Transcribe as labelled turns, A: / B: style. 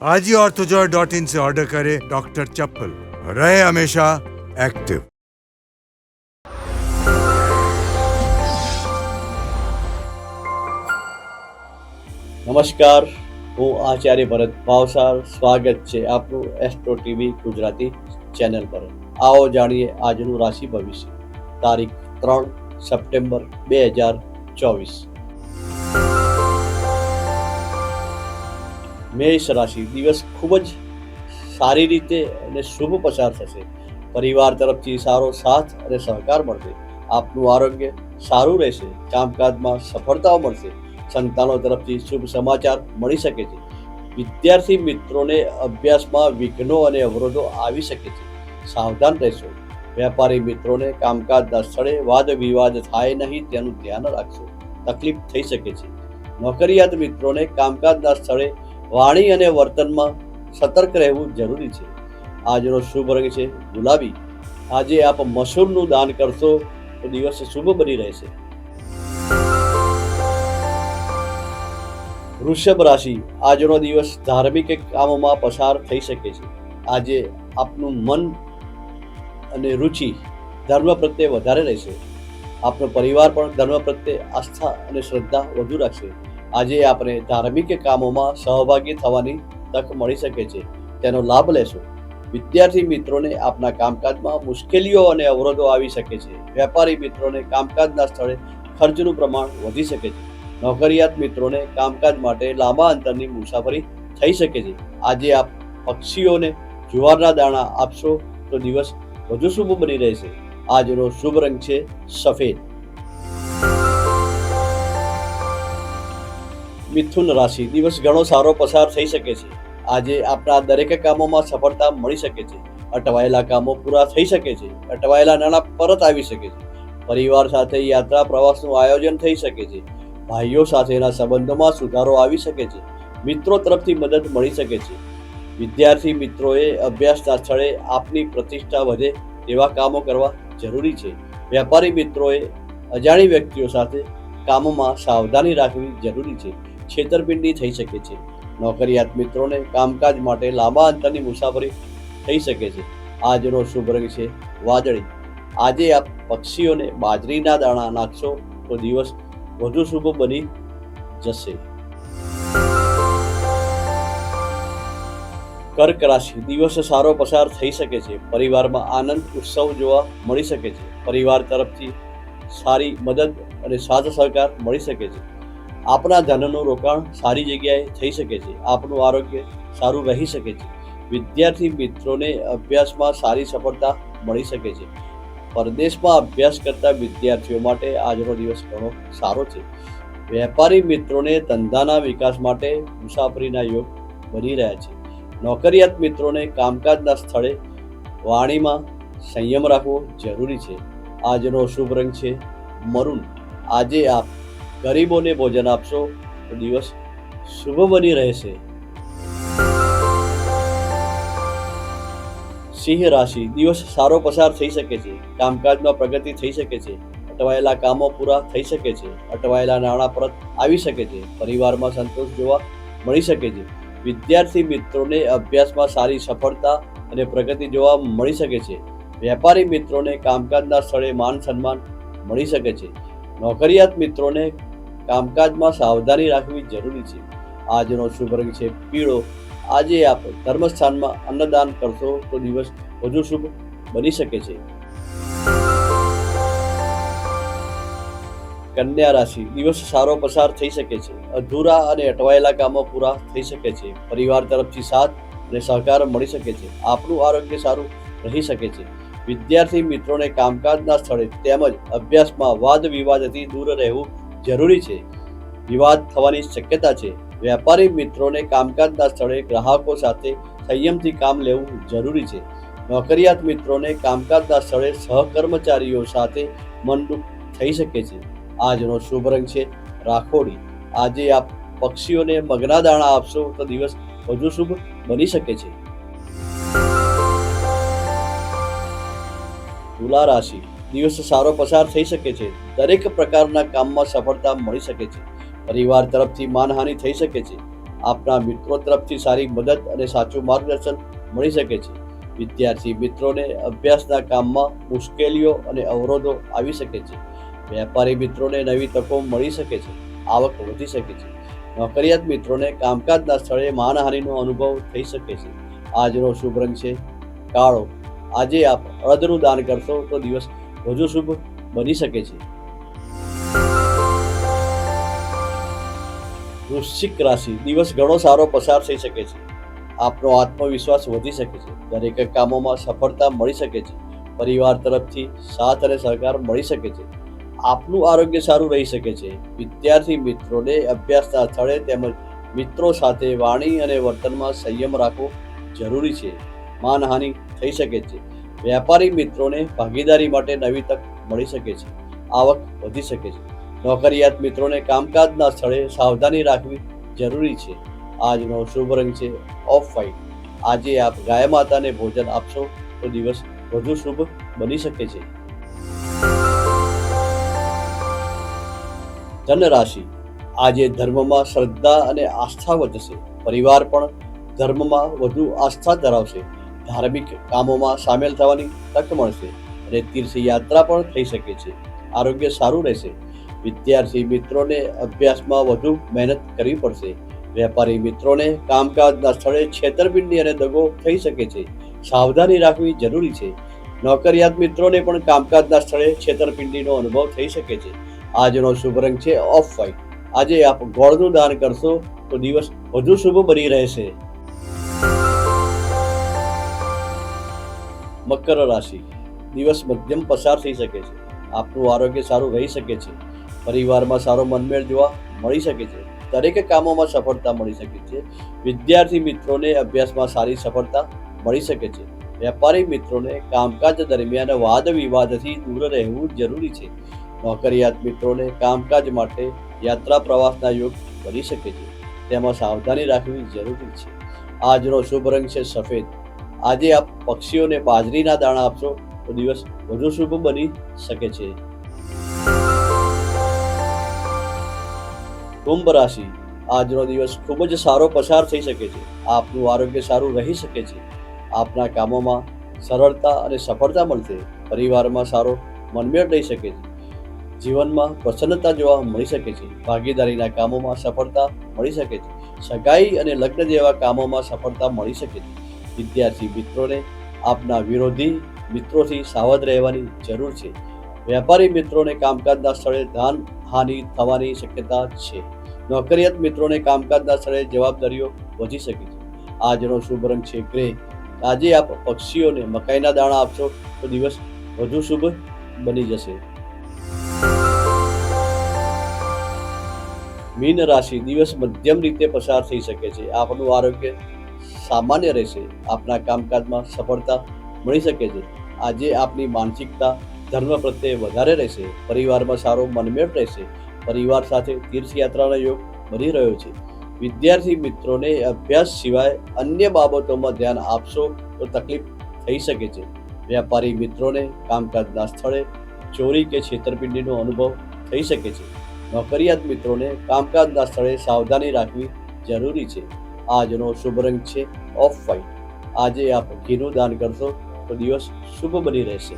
A: आज ही orthojoy.in से order करें डॉक्टर चप्पल, रहे हमेशा एक्टिव।
B: નમસ્કાર, હું આચાર્ય ભરત ભાવસાર. સ્વાગત છે આપનું એસ્ટ્રો ટીવી ગુજરાતી ચેનલ પર. આવો જાણીએ આજનું રાશિ ભવિષ્ય. તારીખ 3 સપ્ટેમ્બર 2024. મેષ રાશિ. દિવસ ખૂબ જ સારી રીતે અને શુભ પસાર થશે. પરિવાર તરફથી સારો સાથ અને સહકાર મળશે. આપનું આરોગ્ય સારું રહેશે. કામકાજમાં સફળતાઓ મળશે. સંતાનો તરફથી શુભ સમાચાર મળી શકે છે. વિદ્યાર્થી મિત્રોને અભ્યાસમાં વિઘ્નો અને અવરોધો આવી શકે છે. સાવધાન રહેશો. વેપારી મિત્રોને કામકાજના સ્થળે વાદ વિવાદ થાય નહીં તેનું ધ્યાન રાખશો. તકલીફ થઈ શકે છે. નોકરિયાત મિત્રોને કામકાજના સ્થળે વાણી અને વર્તનમાં સતર્ક રહેવું જરૂરી છે. આજનો શુભ રંગ છે ગુલાબી. આજે આપ મસૂરનું દાન કરશો તો દિવસ શુભ બની રહેશે. વૃષભ રાશિ. આજનો દિવસ ધાર્મિક કામોમાં પસાર થઈ શકે છે. આજે આપનું મન અને રુચિ ધર્મ પ્રત્યે વધારે રહેશે. આપનો પરિવાર પણ ધર્મ પ્રત્યે આસ્થા અને શ્રદ્ધા વધુ રાખશે. આજે આપણે ધાર્મિક કામોમાં સહભાગી થવાની તક મળી શકે છે. તેનો લાભ લેશો. વિદ્યાર્થી મિત્રોને આપના કામકાજમાં મુશ્કેલીઓ અને અવરોધો આવી શકે છે. વેપારી મિત્રોને કામકાજના સ્થળે ખર્ચનું પ્રમાણ વધી શકે છે. નોકરિયાત મિત્રોને કામકાજ માટે લાંબા અંતરની મુસાફરી થઈ શકે છે. આજે આપ પક્ષીઓને જુવારના દાણા આપશો તો દિવસ વધુ શુભ બની રહેશે. આજનો શુભ રંગ છે સફેદ. મિથુન રાશિ. દિવસ ઘણો સારો પસાર થઈ શકે છે. આજે આપણા દરેક કામોમાં સફળતા મળી શકે છે. અટવાયેલા કામો પૂરા થઈ શકે છે. અટવાયેલા નાણાં પરત આવી શકે છે. પરિવાર સાથે યાત્રા પ્રવાસનું આયોજન થઈ શકે છે. ભાઈઓ સાથેના સંબંધોમાં સુધારો આવી શકે છે. મિત્રો તરફથી મદદ મળી શકે છે. વિદ્યાર્થી મિત્રોએ અભ્યાસના સ્થળે આપની પ્રતિષ્ઠા વધે તેવા કામો કરવા જરૂરી છે. વેપારી મિત્રોએ અજાણી વ્યક્તિઓ સાથે કામોમાં સાવધાની રાખવી જરૂરી છે. છેતરપિંડી થઈ શકે છે. નોકરિયાત મિત્રોને કામકાજ માટે લાંબા અંતરની મુસાફરી થઈ શકે છે. આજનો શુભ રંગ છે વાદળી. આજે આપ પક્ષીઓને બાજરીના દાણા નાખશો તો દિવસ વધુ શુભ બની જશે. કર્ક રાશિ. દિવસ સારો પસાર થઈ શકે છે. પરિવારમાં આનંદ ઉત્સવ જોવા મળી શકે છે. પરિવાર તરફથી સારી મદદ અને સાથ સહકાર મળી શકે છે. આપના ધનનું રોકાણ સારી જગ્યાએ થઈ શકે છે. આપનું આરોગ્ય સારું રહી શકે છે. વિદ્યાર્થી મિત્રોને અભ્યાસમાં સારી સફળતા મળી શકે છે. પરદેશમાં અભ્યાસ કરતા વિદ્યાર્થીઓ માટે આજનો દિવસ ઘણો સારો છે. વેપારી મિત્રોને ધંધાના વિકાસ માટે મુસાફરીના યોગ બની રહ્યા છે. નોકરિયાત મિત્રોને કામકાજના સ્થળે વાણીમાં સંયમ રાખવો જરૂરી છે. આજનો શુભ રંગ છે મરૂન. આજે આપ ગરીબોને ભોજન આપશો તો દિવસ શુભ બની રહેશે. સિંહ રાશિ. દિવસ સારો પસાર થઈ શકે છે. કામકાજમાં પ્રગતિ થઈ શકે છે. અટવાયેલા કામો પૂરા થઈ શકે છે. અટવાયેલા નાણાં પરત આવી શકે છે. પરિવારમાં સંતોષ જોવા મળી શકે છે. વિદ્યાર્થી મિત્રોને અભ્યાસમાં સારી સફળતા અને પ્રગતિ જોવા મળી શકે છે. વેપારી મિત્રોને કામકાજના સ્થળે માન સન્માન મળી શકે છે. નોકરિયાત મિત્રોને કામકાજમાં સાવધાની રાખવી જરૂરી છે. આજનો શુભ રંગ છે પીળો. આજે આપ ધર્મસ્થાનમાં અન્નદાન કરશો તો દિવસ વધુ શુભ બની શકે છે. કન્યા રાશિ. દિવસ સારો પસાર થઈ શકે છે. અધૂરા અને અટવાયેલા કામો પૂરા થઈ શકે છે. પરિવાર તરફથી સાથ અને સહકાર મળી શકે છે. આપનું આરોગ્ય સારું રહી શકે છે. વિદ્યાર્થી મિત્રોને કામકાજના સ્થળે તેમજ અભ્યાસમાં વાદ વિવાદથી દૂર રહેવું જરૂરી છે. વિવાદ થવાની શક્યતા છે. વેપારી મિત્રોને કામકાજના સ્થળે ગ્રાહકો સાથે સંયમથી કામ લેવું જરૂરી છે. નોકરિયાત મિત્રોને કામકાજના સ્થળે સહકર્મચારીઓ સાથે મનદુખ થઈ શકે છે. આજનો શુભ રંગ છે રાખોડી. આજે આપ પક્ષીઓને મગના દાણા આપશો તો દિવસ વધુ શુભ બની શકે છે. તુલા રાશિ. દિવસ સારો પસાર થઈ શકે છે. દરેક પ્રકારના કામમાં સફળતા મળી શકે છે. પરિવાર તરફથી માનહાનિ થઈ શકે છે. આપના મિત્રો તરફથી સારી મદદ અને સાચું માર્ગદર્શન મળી શકે છે. વિદ્યાર્થી મિત્રોને અભ્યાસના કામમાં મુશ્કેલીઓ અને અવરોધો આવી શકે છે. વેપારી મિત્રોને નવી તકો મળી શકે છે. આવક વધી શકે છે. નોકરિયાત મિત્રોને કામકાજના સ્થળે માનહાનિનો અનુભવ થઈ શકે છે. આજનો શુભ રંગ છે કાળો. આજે આપ અડદનું દાન કરશો તો દિવસ વધુ શુભ બની શકે છે. વૃશ્ચિક રાશિ, દિવસ ઘણો સારો પસાર થઈ શકે છે. આપનો આત્મવિશ્વાસ વધી શકે છે. દરેક કામોમાં સફળતા મળી શકે છે. પરિવાર તરફથી સાથ અને સહકાર મળી શકે છે. આપનું આરોગ્ય સારું રહી શકે છે. વિદ્યાર્થી મિત્રોને અભ્યાસના સ્થળે તેમજ મિત્રો સાથે વાણી અને વર્તનમાં સંયમ રાખવો જરૂરી છે. માનહાનિ થઈ શકે છે. વેપારી મિત્રોને ભાગીદારી માટે નવી તક મળી શકે છે. આવક વધી શકે છે. નોકરિયાત મિત્રોને કામકાજના સ્થળે સાવધાની રાખવી જરૂરી છે. આજનો શુભ રંગ છે ઓફ વ્હાઇટ. આજે આપ ગાય માતાને ભોજન આપશો તો દિવસ વધુ શુભ બની શકે છે. ધન રાશિ, આજે ધર્મમાં શ્રદ્ધા અને આસ્થા વધશે. પરિવાર પણ ધર્મમાં વધુ આસ્થા ધરાવશે. ધાર્મિક કામોમાં સામેલ થવાની તક મળશે અને તીર્થયાત્રા પણ થઈ શકે છે. આરોગ્ય સારું રહેશે. વિદ્યાર્થી મિત્રોને અભ્યાસમાં વધુ મહેનત કરવી પડશે. વેપારી મિત્રોને કામકાજના સ્થળે છેતરપિંડી અને દગો થઈ શકે છે. સાવધાની રાખવી જરૂરી છે. નોકરિયાત મિત્રોને પણ કામકાજના સ્થળે છેતરપિંડીનો અનુભવ થઈ શકે છે. આજનો શુભ રંગ છે ઓફ વ્હાઇટ. આજે આપ ગોળનું દાન કરશો તો દિવસ વધુ શુભ બની રહેશે. મકર રાશિ, દિવસ મધ્યમ પસાર થઈ શકે છે. આપનું આરોગ્ય સારું રહી શકે છે. પરિવારમાં સારો મનમેળ જોવા મળી શકે છે. દરેક કામોમાં સફળતા મળી શકે છે. વિદ્યાર્થી મિત્રોને અભ્યાસમાં સારી સફળતા મળી શકે છે. વેપારી મિત્રોને કામકાજ દરમિયાન વાદ વિવાદથી દૂર રહેવું જરૂરી છે. નોકરિયાત મિત્રોને કામકાજ માટે યાત્રા પ્રવાસના યોગ બની શકે છે. તેમાં સાવધાની રાખવી જરૂરી છે. આજનો શુભ રંગ છે સફેદ. આજે આપ પક્ષીઓને બાજરીના દાણા આપશો તો દિવસ વધુ શુભ બની શકે છે. કુંભ રાશિ, આજનો દિવસ ખૂબ જ સારો પસાર થઈ શકે છે. આપનું આરોગ્ય સારું રહી શકે છે. આપના કામોમાં સરળતા અને સફળતા મળશે. પરિવારમાં સારો મનમેળ રહી શકે છે. જીવનમાં પ્રસન્નતા જોવા મળી શકે છે. ભાગીદારીના કામોમાં સફળતા મળી શકે છે. સગાઈ અને લગ્ન જેવા કામોમાં સફળતા મળી શકે છે. વિદ્યાર્થી મિત્રોને આપના વિરોધી મિત્રોથી સાવધ રહેવાની જરૂર છે. વેપારી મિત્રોને કામકાજના સ્થળે ધન હાનિ થવાની શક્યતા છે. નોકરિયાત મિત્રોને કામકાજના સ્થળે જવાબદારીઓ વધી શકે છે. આજનો શુભ રંગ છે ગ્રે. આજે આપ પક્ષીઓને મકાઈના દાણા આપશો તો દિવસ વધુ શુભ બની જશે. મીન રાશિ, દિવસ મધ્યમ રીતે પસાર થઈ શકે છે. આપનું આરોગ્ય સામાન્ય રહેશે. આપના કામકાજમાં સફળતા મળી શકે છે. આજે આપની માનસિકતા ધર્મ પ્રત્યે વધારે રહેશે. પરિવારમાં સારો મનમેળ રહેશે. પરિવાર સાથે તીર્થયાત્રાનો યોગ બની રહ્યો છે. વિદ્યાર્થી મિત્રોને અભ્યાસ સિવાય અન્ય બાબતોમાં ધ્યાન આપશો તો તકલીફ થઈ શકે છે. વેપારી મિત્રોને કામકાજના સ્થળે ચોરી કે છેતરપિંડીનો અનુભવ થઈ શકે છે. નોકરિયાત મિત્રોને કામકાજના સ્થળે સાવધાની રાખવી જરૂરી છે. આજનો શુભ રંગ છે ઓફ વ્હાઇટ. આજે આપ ઘીનું દાન કરશો તો દિવસ શુભ બની રહેશે.